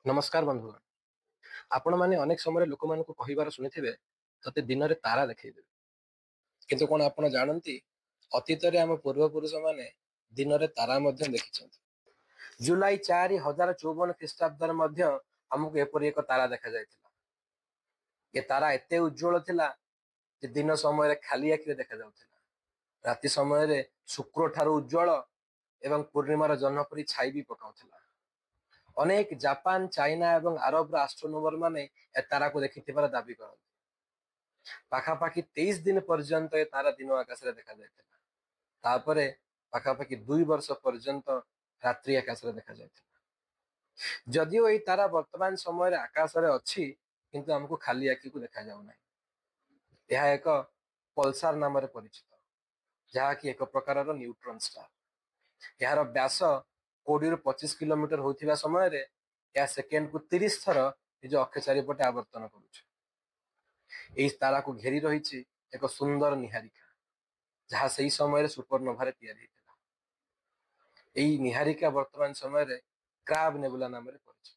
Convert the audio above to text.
नमस्कार बंधुगण। आपण माने अनेक समय लोक मानक कहिबार सुनिथिबे तते दिन रे तारा देखैबे। किंतु कोन आपण जानंती अतीत रे हम पूर्व पुरुष माने दिन रे तारा मध्य देखिछंती। जुलाई 4054 ख्रीष्टाब्दर मध्य हमकु एपरि एक तारा देखा जायतिला। ए तारा एते उज्जवल थिला जे दिन समय रे खाली आखिरे देखा जाउथिला। राति समय रे शुक्र ठारू उज्जवल एवं पूर्णिमार जन्म परि छाई भी पकाउथिला। अनेक जापान चाइना एवं अरब एस्ट्रोनोमर माने ए तारा को देखिथिबार दाबी करନ୍ତି। पाखापाखि 23 दिन पर्यंत ए तारा दिन आकाश रे देखा जायतिला। तापरे पाखापाखि 2 वर्ष पर्यंत रात्रि आकाश रे देखा जायतिला। जदियो ए तारा वर्तमान समय रे आकाश रे अछि किंतु हमको खाली आखि को देखा जाउ नै। यह एक पल्सार नाम रे परिचित, जहा कि एक प्रकार रो न्यूट्रॉन स्टार। यार व्यास 20 ରୁ 25 किलोमीटर होथिबा समय रे या सेकेंड को 30 थर निज अक्ष चारिपटे आवर्तन करूछ। एई तारा को घेरी रहिछि एक सुंदर निहारिका, जहा सेई समय रे सुपरनोवा रे तयारी हेतिला। एई निहारिका वर्तमान समय रे क्राब नेबुला नाम रे परिचित।